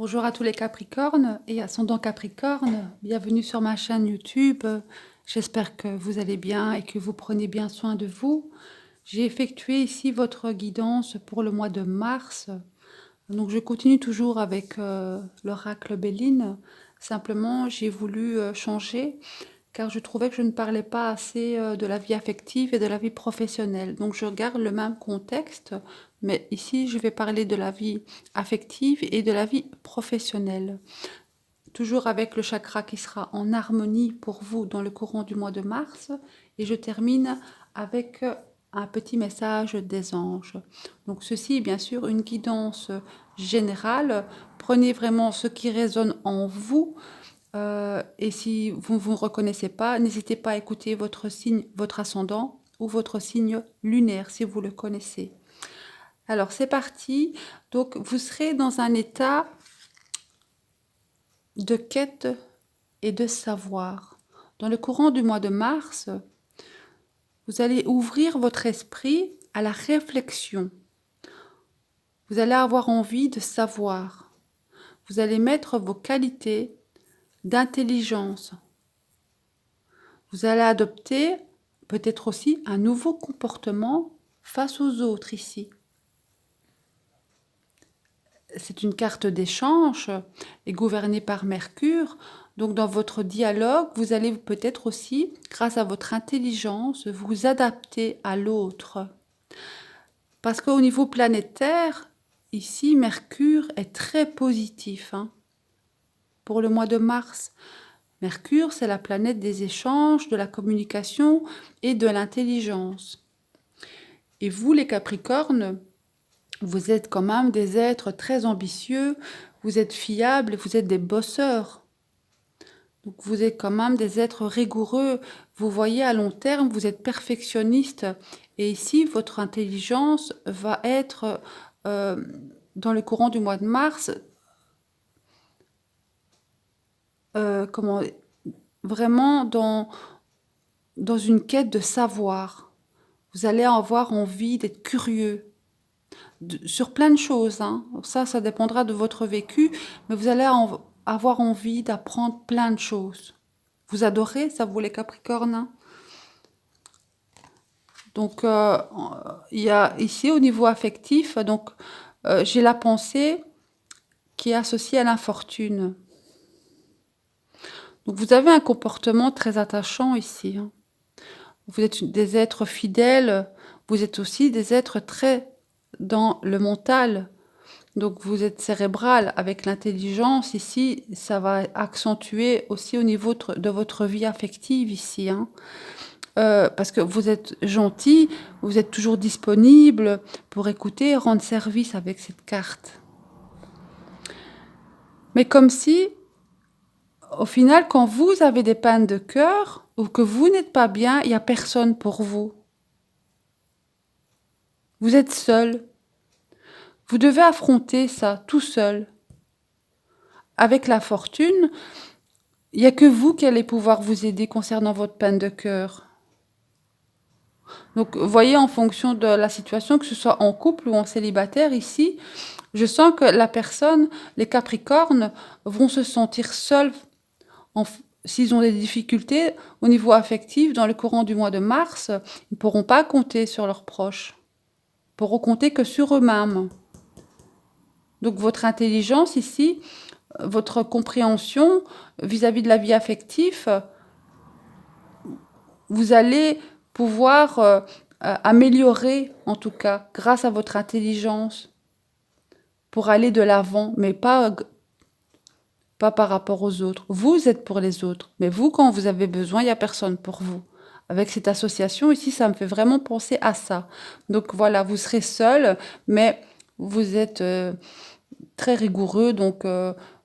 Bonjour à tous les Capricornes et ascendant Capricorne, bienvenue sur ma chaîne YouTube. J'espère que vous allez bien et que vous prenez bien soin de vous. J'ai effectué ici votre guidance pour le mois de mars. Donc je continue toujours avec l'oracle Béline. Simplement, j'ai voulu changer car je trouvais que je ne parlais pas assez de la vie affective et de la vie professionnelle. Donc je garde le même contexte, mais ici je vais parler de la vie affective et de la vie professionnelle. Toujours avec le chakra qui sera en harmonie pour vous dans le courant du mois de mars. Et je termine avec un petit message des anges. Donc ceci est bien sûr une guidance générale. Prenez vraiment ce qui résonne en vous. Et si vous ne vous reconnaissez pas, n'hésitez pas à écouter votre signe, votre ascendant ou votre signe lunaire si vous le connaissez. Alors c'est parti. Donc vous serez dans un état de quête et de savoir. Dans le courant du mois de mars, vous allez ouvrir votre esprit à la réflexion. Vous allez avoir envie de savoir. Vous allez mettre vos qualités d'intelligence. Vous allez adopter peut-être aussi un nouveau comportement face aux autres ici. C'est une carte d'échange et gouvernée par Mercure. Donc dans votre dialogue, vous allez peut-être aussi, grâce à votre intelligence, vous adapter à l'autre. Parce qu'au niveau planétaire, ici, Mercure est très positif. Pour le mois de mars, Mercure, c'est la planète des échanges, de la communication et de l'intelligence. Et vous, les Capricornes, vous êtes quand même des êtres très ambitieux, vous êtes fiables, vous êtes des bosseurs. Donc vous êtes quand même des êtres rigoureux, vous voyez à long terme, vous êtes perfectionniste. Et ici, votre intelligence va être, dans le courant du mois de mars, vraiment dans une quête de savoir. Vous allez avoir envie d'être curieux sur plein de choses. Ça dépendra de votre vécu, mais vous allez avoir envie d'apprendre plein de choses. Vous adorez ça, vous les Capricornes, Donc, il y a ici au niveau affectif, donc j'ai la pensée qui est associée à l'infortune. Donc, vous avez un comportement très attachant ici. Vous êtes des êtres fidèles, vous êtes aussi des êtres très dans le mental. Donc vous êtes cérébral avec l'intelligence ici, ça va accentuer aussi au niveau de votre vie affective ici. Parce que vous êtes gentil, vous êtes toujours disponible pour écouter et rendre service avec cette carte. Mais comme si, au final, quand vous avez des pannes de cœur ou que vous n'êtes pas bien, il n'y a personne pour vous. Vous êtes seul. Vous devez affronter ça tout seul. Avec la fortune, il n'y a que vous qui allez pouvoir vous aider concernant votre peine de cœur. Donc, voyez, en fonction de la situation, que ce soit en couple ou en célibataire, ici, je sens que la personne, les Capricornes, vont se sentir seuls s'ils ont des difficultés au niveau affectif dans le courant du mois de mars. Ils ne pourront pas compter sur leurs proches. Ils pourront compter que sur eux-mêmes. Donc, votre intelligence ici, votre compréhension vis-à-vis de la vie affective, vous allez pouvoir améliorer, en tout cas, grâce à votre intelligence, pour aller de l'avant, mais pas par rapport aux autres. Vous êtes pour les autres, mais vous, quand vous avez besoin, il n'y a personne pour vous. Avec cette association ici, ça me fait vraiment penser à ça. Donc voilà, vous serez seul, mais vous êtes très rigoureux, donc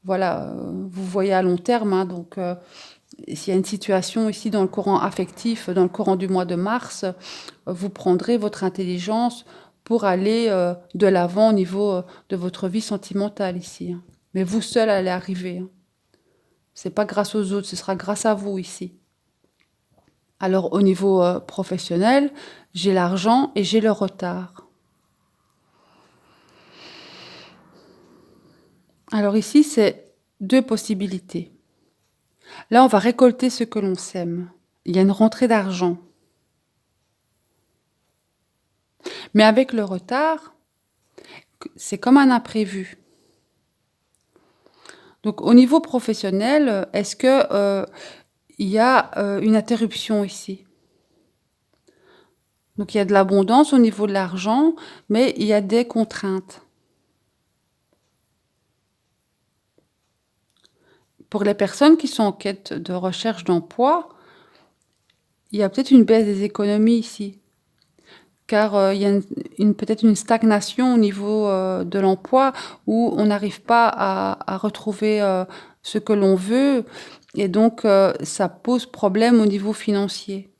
voilà, vous voyez à long terme, donc s'il y a une situation ici dans le courant affectif, dans le courant du mois de mars, vous prendrez votre intelligence pour aller de l'avant au niveau de votre vie sentimentale ici. Mais vous seul allez arriver. C'est pas grâce aux autres, ce sera grâce à vous ici. Alors au niveau professionnel, j'ai l'argent et j'ai le retard. Alors ici, c'est 2 possibilités. Là, on va récolter ce que l'on sème. Il y a une rentrée d'argent. Mais avec le retard, c'est comme un imprévu. Donc au niveau professionnel, est-ce que, il y a, une interruption ici? Donc il y a de l'abondance au niveau de l'argent, mais il y a des contraintes. Pour les personnes qui sont en quête de recherche d'emploi, il y a peut-être une baisse des économies ici. Car, il y a peut-être une stagnation au niveau, de l'emploi où on n'arrive pas à retrouver, ce que l'on veut et donc, ça pose problème au niveau financier.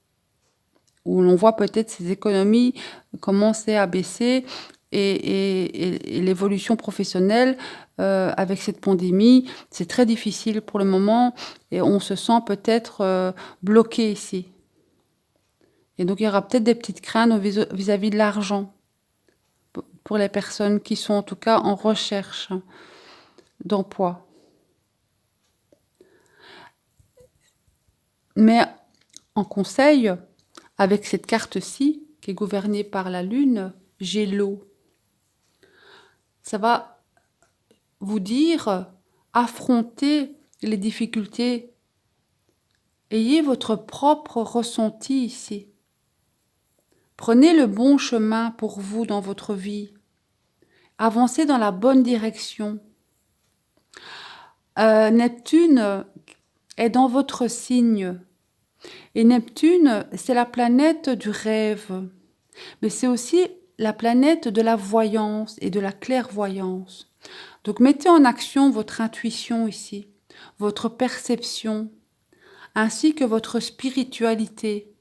Où l'on voit peut-être ces économies commencer à baisser et l'évolution professionnelle, avec cette pandémie, c'est très difficile pour le moment et on se sent peut-être, bloqué ici. Et donc il y aura peut-être des petites craintes vis-à-vis de l'argent pour les personnes qui sont en tout cas en recherche d'emploi. Mais en conseil, avec cette carte-ci, qui est gouvernée par la lune, j'ai l'eau. Ça va vous dire, affrontez les difficultés. Ayez votre propre ressenti ici. Prenez le bon chemin pour vous dans votre vie. Avancez dans la bonne direction. Neptune est dans votre signe. Et Neptune, c'est la planète du rêve. Mais c'est aussi la planète de la voyance et de la clairvoyance. Donc mettez en action votre intuition ici, votre perception, ainsi que votre spiritualité.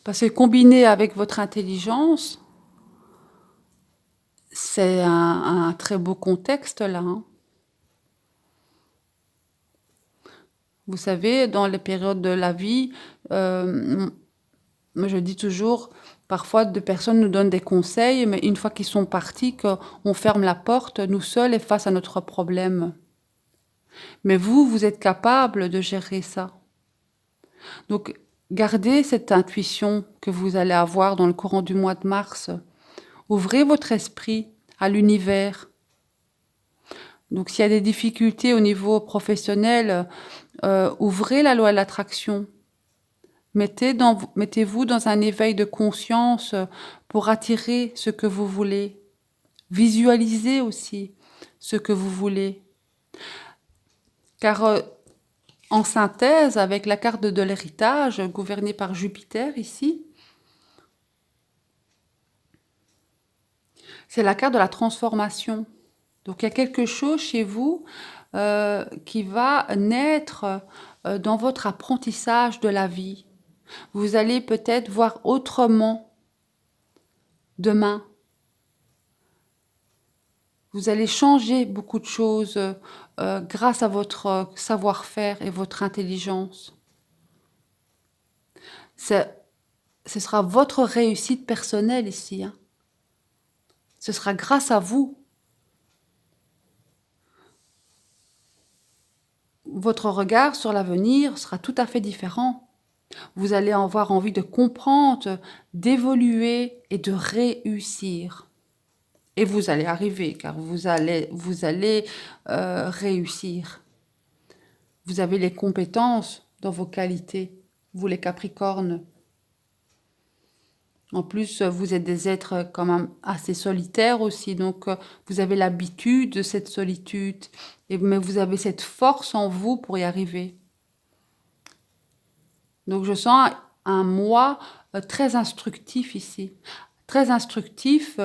Parce que combiné avec votre intelligence, c'est un très beau contexte là. Vous savez, dans les périodes de la vie, moi je dis toujours, parfois des personnes nous donnent des conseils, mais une fois qu'ils sont partis, qu'on ferme la porte, nous seuls et face à notre problème. Mais vous êtes capable de gérer ça. Donc, gardez cette intuition que vous allez avoir dans le courant du mois de mars. Ouvrez votre esprit à l'univers. Donc, s'il y a des difficultés au niveau professionnel, ouvrez la loi de l'attraction. Mettez-vous dans un éveil de conscience pour attirer ce que vous voulez. Visualisez aussi ce que vous voulez. Car en synthèse, avec la carte de l'héritage gouvernée par Jupiter ici, c'est la carte de la transformation. Donc il y a quelque chose chez vous qui va naître dans votre apprentissage de la vie. Vous allez peut-être voir autrement demain. Vous allez changer beaucoup de choses grâce à votre savoir-faire et votre intelligence. Ce sera votre réussite personnelle ici. Ce sera grâce à vous. Votre regard sur l'avenir sera tout à fait différent. Vous allez avoir envie de comprendre, d'évoluer et de réussir. Et vous allez arriver, car vous allez réussir. Vous avez les compétences dans vos qualités, vous les Capricornes. En plus, vous êtes des êtres quand même assez solitaires aussi, donc vous avez l'habitude de cette solitude, mais vous avez cette force en vous pour y arriver. Donc je sens un mois très instructif ici, très instructif,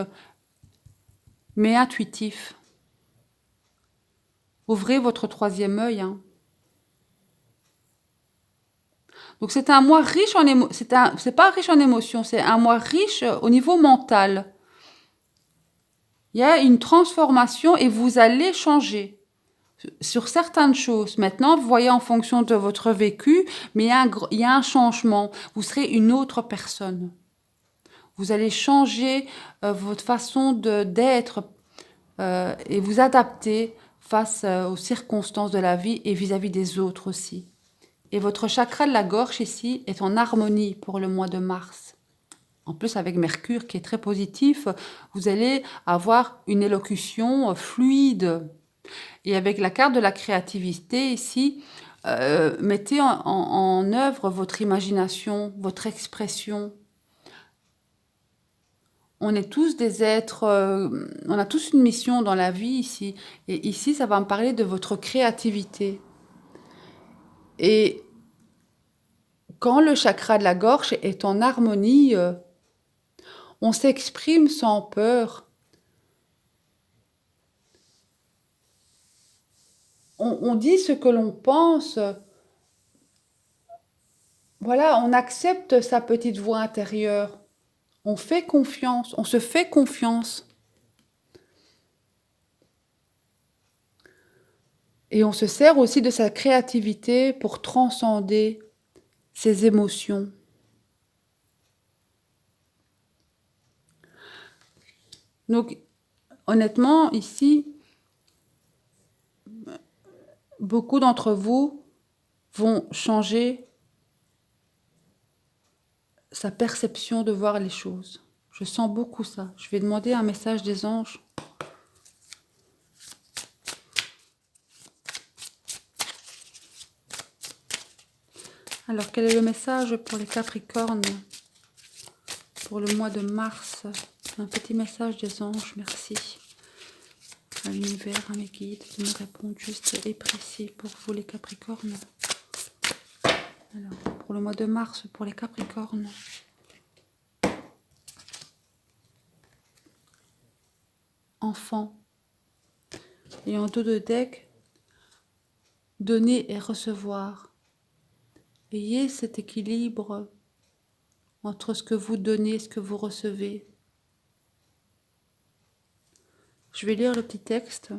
mais intuitif. Ouvrez votre troisième œil. Donc c'est un mois riche en émotions, c'est pas riche en émotions, c'est un mois riche au niveau mental. Il y a une transformation et vous allez changer sur certaines choses. Maintenant, vous voyez en fonction de votre vécu, mais il y a un changement. Vous serez une autre personne. Vous allez changer votre façon d'être. et vous adapter face aux circonstances de la vie et vis-à-vis des autres aussi. Et votre chakra de la gorge ici est en harmonie pour le mois de mars. En plus, avec Mercure qui est très positif, vous allez avoir une élocution fluide. Et avec la carte de la créativité ici, mettez en œuvre votre imagination, votre expression. On est tous des êtres, on a tous une mission dans la vie ici. Et ici, ça va me parler de votre créativité. Et quand le chakra de la gorge est en harmonie, on s'exprime sans peur. On dit ce que l'on pense. Voilà, on accepte sa petite voix intérieure. On fait confiance, on se fait confiance. Et on se sert aussi de sa créativité pour transcender ses émotions. Donc, honnêtement, ici, beaucoup d'entre vous vont changer sa perception de voir les choses. Je sens beaucoup ça. Je vais demander un message des anges. Alors, quel est le message pour les Capricornes pour le mois de mars? Un petit message des anges, merci. À l'univers, à mes guides, qui me répondent juste et précis pour vous les Capricornes. Alors, pour le mois de mars, pour les Capricornes. Enfant. Et en dos de deck, donner et recevoir. Ayez cet équilibre entre ce que vous donnez et ce que vous recevez. Je vais lire le petit texte.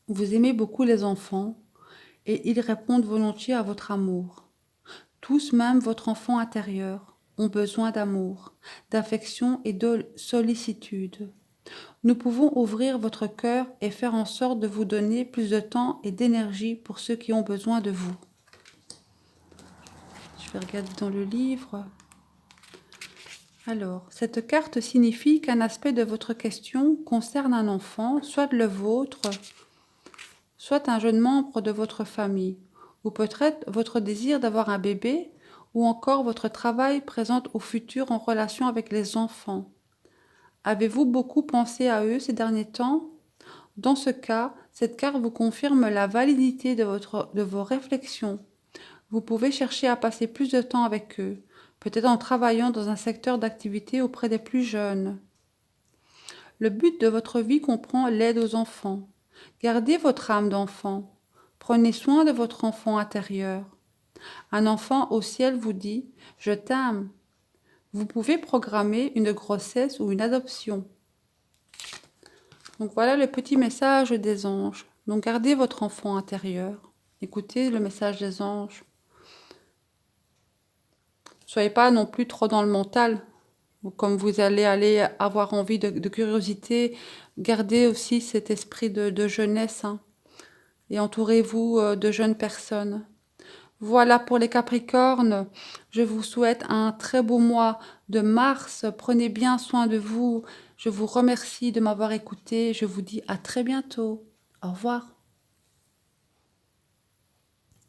Vous aimez beaucoup les enfants et ils répondent volontiers à votre amour. Tous, même votre enfant intérieur, ont besoin d'amour, d'affection et de sollicitude. Nous pouvons ouvrir votre cœur et faire en sorte de vous donner plus de temps et d'énergie pour ceux qui ont besoin de vous. Je vais regarder dans le livre. Alors, cette carte signifie qu'un aspect de votre question concerne un enfant, soit le vôtre, soit un jeune membre de votre famille, ou peut-être votre désir d'avoir un bébé, ou encore votre travail présente au futur en relation avec les enfants. Avez-vous beaucoup pensé à eux ces derniers temps? Dans ce cas, cette carte vous confirme la validité de vos réflexions. Vous pouvez chercher à passer plus de temps avec eux, peut-être en travaillant dans un secteur d'activité auprès des plus jeunes. Le but de votre vie comprend l'aide aux enfants. Gardez votre âme d'enfant. Prenez soin de votre enfant intérieur. Un enfant au ciel vous dit « Je t'aime ». Vous pouvez programmer une grossesse ou une adoption. Donc voilà le petit message des anges. Donc gardez votre enfant intérieur. Écoutez le message des anges. Soyez pas non plus trop dans le mental. Comme vous allez avoir envie de curiosité, gardez aussi cet esprit de jeunesse. Hein, et entourez-vous de jeunes personnes. Voilà pour les Capricornes. Je vous souhaite un très beau mois de mars. Prenez bien soin de vous. Je vous remercie de m'avoir écouté. Je vous dis à très bientôt. Au revoir.